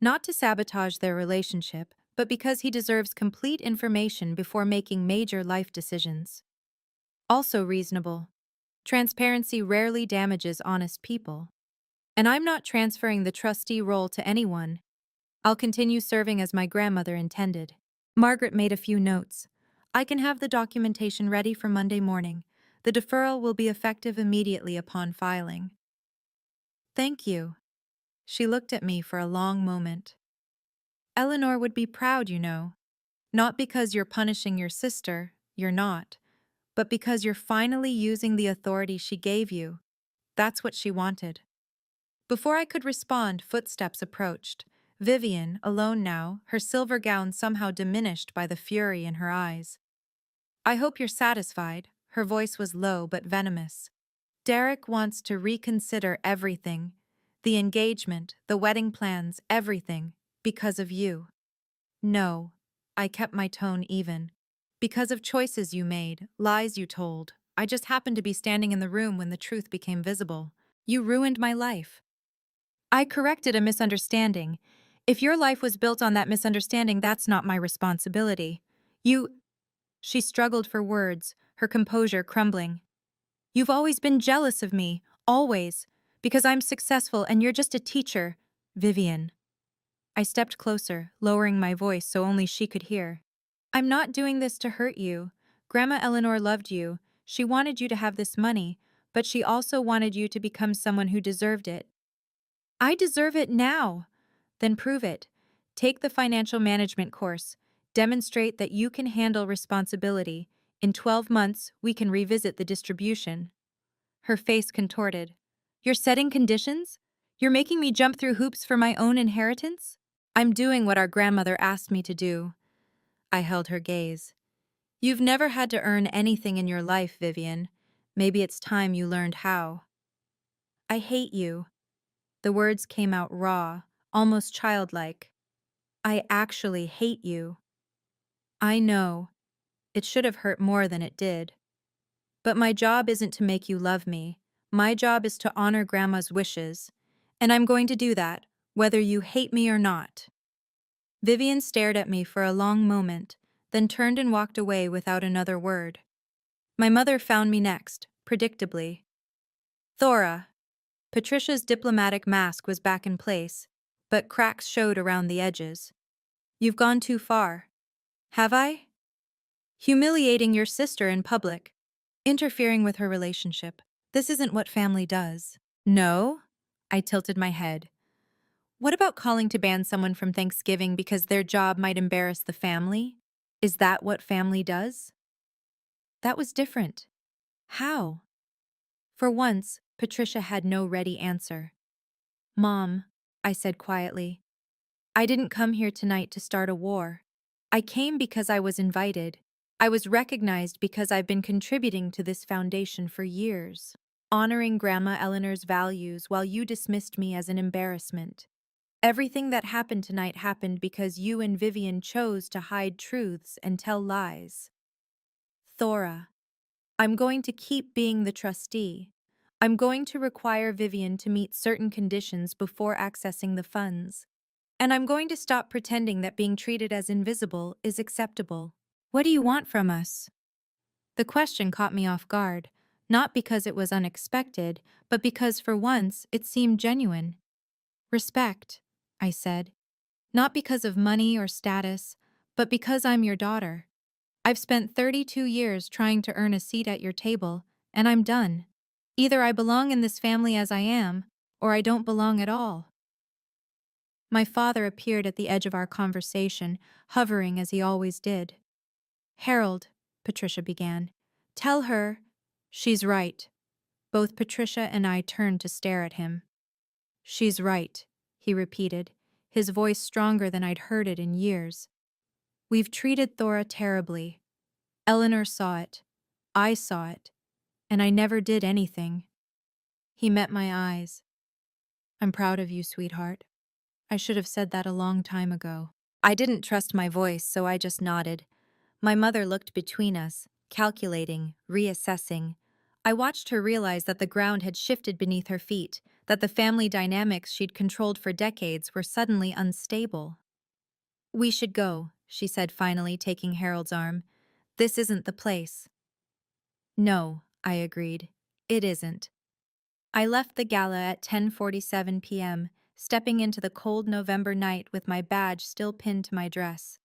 [SPEAKER 1] Not to sabotage their relationship, but because he deserves complete information before making major life decisions. Also reasonable. Transparency rarely damages honest people. And I'm not transferring the trustee role to anyone. I'll continue serving as my grandmother intended. Margaret made a few notes. I can have the documentation ready for Monday morning. The deferral will be effective immediately upon filing. Thank you. She looked at me for a long moment. Eleanor would be proud, you know. Not because you're punishing your sister, you're not, but because you're finally using the authority she gave you. That's what she wanted. Before I could respond, footsteps approached. Vivian, alone now, her silver gown somehow diminished by the fury in her eyes. I hope you're satisfied. Her voice was low but venomous. Derek wants to reconsider everything. The engagement, the wedding plans, everything. Because of you. No. I kept my tone even. Because of choices you made, lies you told. I just happened to be standing in the room when the truth became visible. You ruined my life. I corrected a misunderstanding. If your life was built on that misunderstanding, that's not my responsibility. She struggled for words, her composure crumbling. You've always been jealous of me, always, because I'm successful and you're just a teacher, Vivian. I stepped closer, lowering my voice so only she could hear. I'm not doing this to hurt you. Grandma Eleanor loved you. She wanted you to have this money, but she also wanted you to become someone who deserved it. I deserve it now. Then prove it. Take the financial management course. Demonstrate that you can handle responsibility. In 12 months, we can revisit the distribution. Her face contorted. You're setting conditions? You're making me jump through hoops for my own inheritance? I'm doing what our grandmother asked me to do. I held her gaze. You've never had to earn anything in your life, Vivian. Maybe it's time you learned how. I hate you. The words came out raw, almost childlike. I actually hate you. I know. It should have hurt more than it did. But my job isn't to make you love me. My job is to honor Grandma's wishes. And I'm going to do that, whether you hate me or not. Vivian stared at me for a long moment, then turned and walked away without another word. My mother found me next, predictably. Thora. Patricia's diplomatic mask was back in place, but cracks showed around the edges. You've gone too far. Have I? Humiliating your sister in public. Interfering with her relationship. This isn't what family does. No? I tilted my head. What about calling to ban someone from Thanksgiving because their job might embarrass the family? Is that what family does? That was different. How? For once, Patricia had no ready answer. Mom, I said quietly, I didn't come here tonight to start a war. I came because I was invited. I was recognized because I've been contributing to this foundation for years, honoring Grandma Eleanor's values while you dismissed me as an embarrassment. Everything that happened tonight happened because you and Vivian chose to hide truths and tell lies. Thora, I'm going to keep being the trustee. I'm going to require Vivian to meet certain conditions before accessing the funds. And I'm going to stop pretending that being treated as invisible is acceptable. What do you want from us? The question caught me off guard, not because it was unexpected, but because for once it seemed genuine. Respect, I said. Not because of money or status, but because I'm your daughter. I've spent 32 years trying to earn a seat at your table, and I'm done. Either I belong in this family as I am, or I don't belong at all. My father appeared at the edge of our conversation, hovering as he always did. Harold, Patricia began, tell her. She's right. Both Patricia and I turned to stare at him. She's right, he repeated, his voice stronger than I'd heard it in years. We've treated Thora terribly. Eleanor saw it. I saw it. And I never did anything. He met my eyes. I'm proud of you, sweetheart. I should have said that a long time ago. I didn't trust my voice, so I just nodded. My mother looked between us, calculating, reassessing. I watched her realize that the ground had shifted beneath her feet, that the family dynamics she'd controlled for decades were suddenly unstable. We should go, she said finally, taking Harold's arm. This isn't the place. No, I agreed. It isn't. I left the gala at 10:47 p.m., stepping into the cold November night with my badge still pinned to my dress.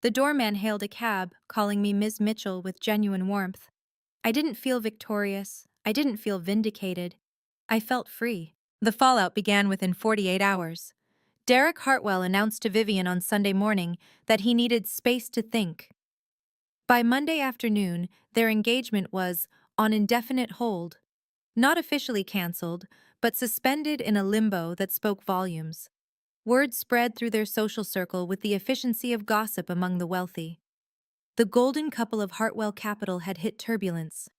[SPEAKER 1] The doorman hailed a cab, calling me Ms. Mitchell with genuine warmth. I didn't feel victorious. I didn't feel vindicated. I felt free. The fallout began within 48 hours. Derek Hartwell announced to Vivian on Sunday morning that he needed space to think. By Monday afternoon, their engagement was on indefinite hold. Not officially canceled, but suspended in a limbo that spoke volumes. Word spread through their social circle with the efficiency of gossip among the wealthy. The golden couple of Hartwell Capital had hit turbulence.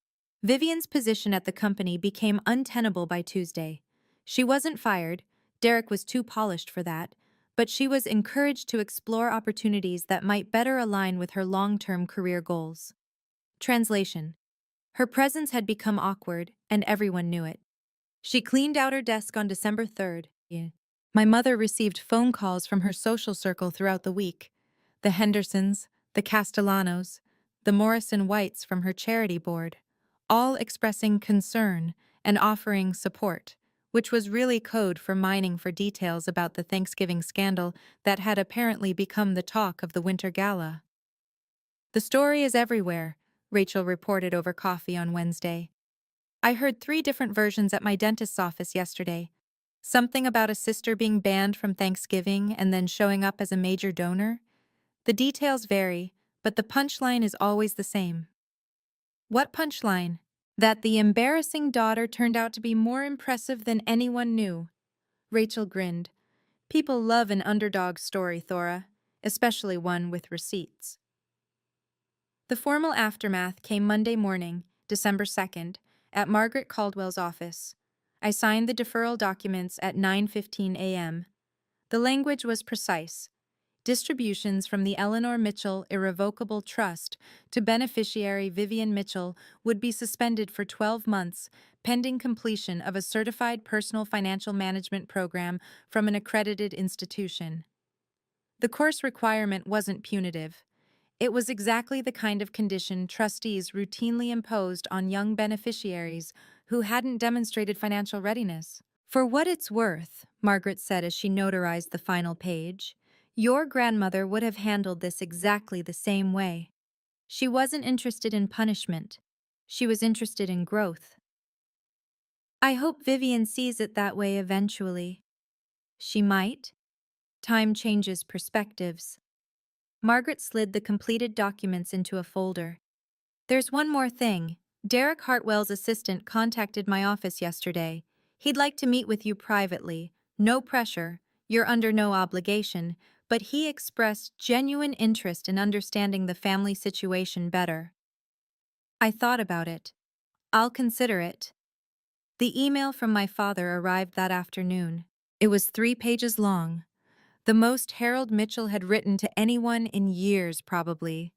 [SPEAKER 1] Vivian's position at the company became untenable by Tuesday. She wasn't fired, Derek was too polished for that, but she was encouraged to explore opportunities that might better align with her long-term career goals. Translation. Her presence had become awkward, and everyone knew it. She cleaned out her desk on December 3rd. My mother received phone calls from her social circle throughout the week. The Hendersons, the Castellanos, the Morrison Whites from her charity board, all expressing concern and offering support, which was really code for mining for details about the Thanksgiving scandal that had apparently become the talk of the Winter Gala. The story is everywhere, Rachel reported over coffee on Wednesday. I heard 3 different versions at my dentist's office yesterday. Something about a sister being banned from Thanksgiving and then showing up as a major donor. The details vary, but the punchline is always the same. What punchline? That the embarrassing daughter turned out to be more impressive than anyone knew. Rachel grinned. People love an underdog story, Thora, especially one with receipts. The formal aftermath came Monday morning, December 2nd, at Margaret Caldwell's office. I signed the deferral documents at 9:15 a.m. The language was precise. Distributions from the Eleanor Mitchell Irrevocable Trust to beneficiary Vivian Mitchell would be suspended for 12 months, pending completion of a certified personal financial management program from an accredited institution. The course requirement wasn't punitive. It was exactly the kind of condition trustees routinely imposed on young beneficiaries who hadn't demonstrated financial readiness. For what it's worth, Margaret said as she notarized the final page, your grandmother would have handled this exactly the same way. She wasn't interested in punishment. She was interested in growth. I hope Vivian sees it that way eventually. She might. Time changes perspectives. Margaret slid the completed documents into a folder. There's one more thing. Derek Hartwell's assistant contacted my office yesterday. He'd like to meet with you privately. No pressure. You're under no obligation. But he expressed genuine interest in understanding the family situation better. I thought about it. I'll consider it. The email from my father arrived that afternoon. It was 3 pages long. The most Harold Mitchell had written to anyone in years, probably.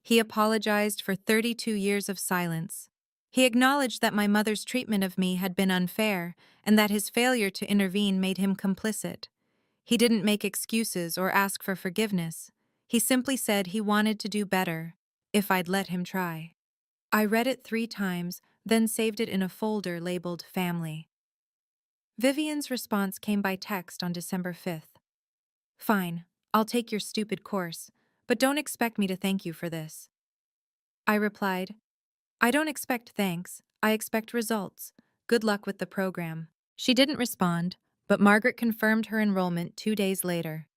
[SPEAKER 1] He apologized for 32 years of silence. He acknowledged that my mother's treatment of me had been unfair and that his failure to intervene made him complicit. He didn't make excuses or ask for forgiveness. He simply said he wanted to do better, if I'd let him try. I read it 3 times, then saved it in a folder labeled Family. Vivian's response came by text on December 5th. Fine, I'll take your stupid course, but don't expect me to thank you for this. I replied, I don't expect thanks, I expect results. Good luck with the program. She didn't respond, but Margaret confirmed her enrollment 2 days later.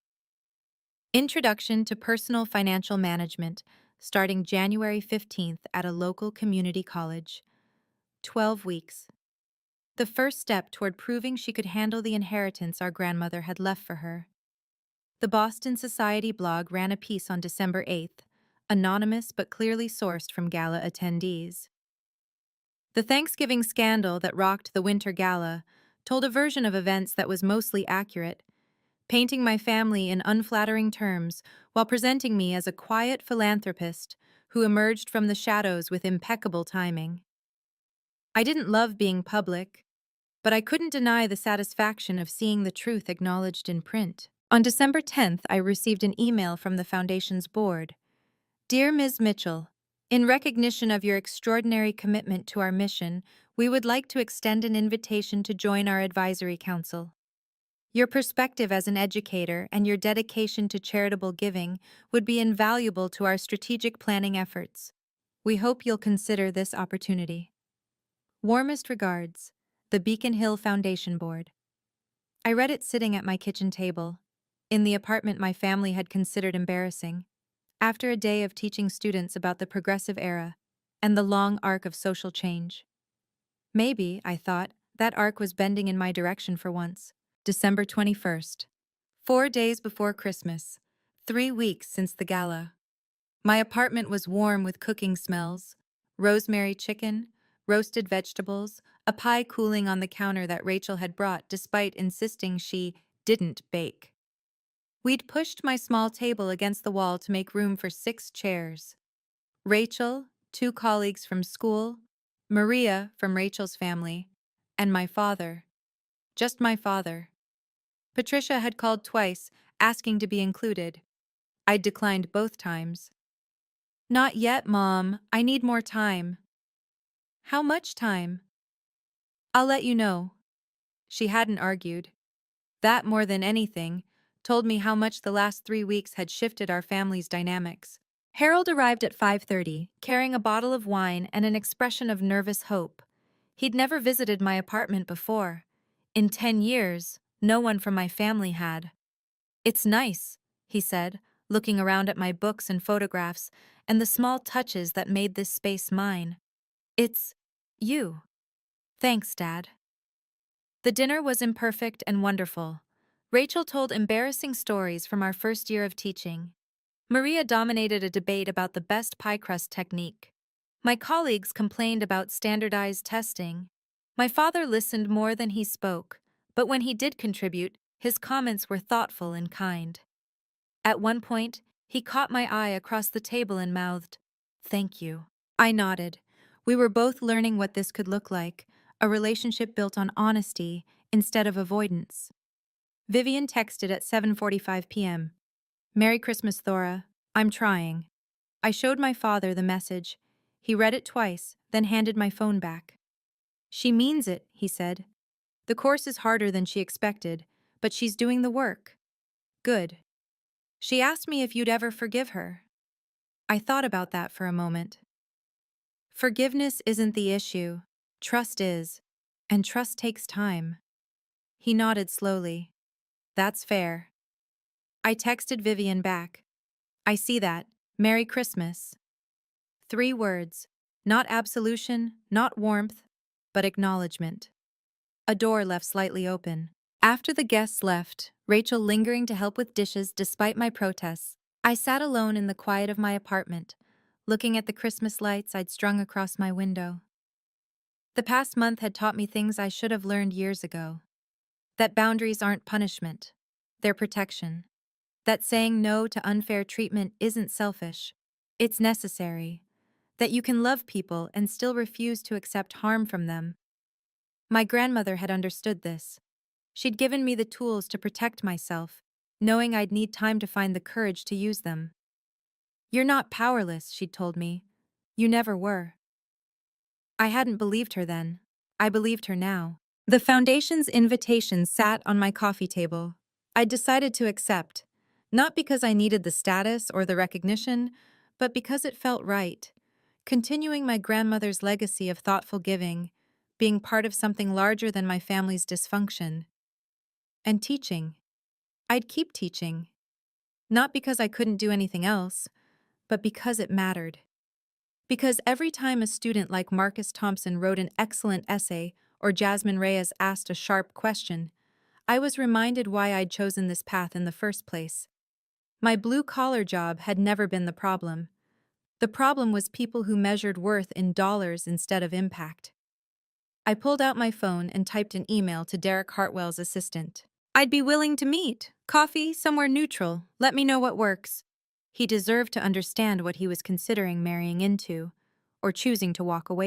[SPEAKER 1] Introduction to Personal Financial Management, starting January 15th at a local community college. 12 weeks. The first step toward proving she could handle the inheritance our grandmother had left for her. The Boston Society blog ran a piece on December 8th, anonymous but clearly sourced from gala attendees. The Thanksgiving scandal that rocked the Winter Gala told a version of events that was mostly accurate, painting my family in unflattering terms while presenting me as a quiet philanthropist who emerged from the shadows with impeccable timing. I didn't love being public, but I couldn't deny the satisfaction of seeing the truth acknowledged in print. On December 10th, I received an email from the Foundation's board. Dear Ms. Mitchell, in recognition of your extraordinary commitment to our mission, we would like to extend an invitation to join our advisory council. Your perspective as an educator and your dedication to charitable giving would be invaluable to our strategic planning efforts. We hope you'll consider this opportunity. Warmest regards, the Beacon Hill Foundation Board. I read it sitting at my kitchen table, in the apartment my family had considered embarrassing, after a day of teaching students about the progressive era and the long arc of social change. Maybe, I thought, that arc was bending in my direction for once. December 21st. 4 days before Christmas. 3 weeks since the gala. My apartment was warm with cooking smells. Rosemary chicken, roasted vegetables, a pie cooling on the counter that Rachel had brought despite insisting she didn't bake. We'd pushed my small table against the wall to make room for 6 chairs. Rachel, 2 colleagues from school, Maria from Rachel's family, and my father. Just my father. Patricia had called twice, asking to be included. I'd declined both times. Not yet, Mom. I need more time. How much time? I'll let you know. She hadn't argued. That, more than anything, told me how much the last 3 weeks had shifted our family's dynamics. Harold arrived at 5:30, carrying a bottle of wine and an expression of nervous hope. He'd never visited my apartment before. In 10 years, no one from my family had. It's nice, he said, looking around at my books and photographs and the small touches that made this space mine. It's you. Thanks, Dad. The dinner was imperfect and wonderful. Rachel told embarrassing stories from our first year of teaching. Maria dominated a debate about the best pie crust technique. My colleagues complained about standardized testing. My father listened more than he spoke, but when he did contribute, his comments were thoughtful and kind. At one point, he caught my eye across the table and mouthed, "Thank you." I nodded. We were both learning what this could look like, a relationship built on honesty instead of avoidance. Vivian texted at 7:45 p.m. "Merry Christmas, Thora. I'm trying." I showed my father the message. He read it twice, then handed my phone back. "She means it," he said. "The course is harder than she expected, but she's doing the work." "Good." She asked me if you'd ever forgive her. I thought about that for a moment. Forgiveness isn't the issue. Trust is. And trust takes time. He nodded slowly. "That's fair." I texted Vivian back. "I see that. Merry Christmas." 3 words. Not absolution, not warmth, but acknowledgement. A door left slightly open. After the guests left, Rachel lingering to help with dishes despite my protests, I sat alone in the quiet of my apartment, looking at the Christmas lights I'd strung across my window. The past month had taught me things I should have learned years ago. That boundaries aren't punishment, they're protection. That saying no to unfair treatment isn't selfish, it's necessary. That you can love people and still refuse to accept harm from them. My grandmother had understood this. She'd given me the tools to protect myself, knowing I'd need time to find the courage to use them. "You're not powerless," she'd told me. "You never were." I hadn't believed her then. I believed her now. The foundation's invitation sat on my coffee table. I'd decided to accept, not because I needed the status or the recognition, but because it felt right. Continuing my grandmother's legacy of thoughtful giving, being part of something larger than my family's dysfunction. And teaching. I'd keep teaching. Not because I couldn't do anything else, but because it mattered. Because every time a student like Marcus Thompson wrote an excellent essay or Jasmine Reyes asked a sharp question, I was reminded why I'd chosen this path in the first place. My blue-collar job had never been the problem. The problem was people who measured worth in dollars instead of impact. I pulled out my phone and typed an email to Derek Hartwell's assistant. "I'd be willing to meet. Coffee, somewhere neutral. Let me know what works." He deserved to understand what he was considering marrying into, or choosing to walk away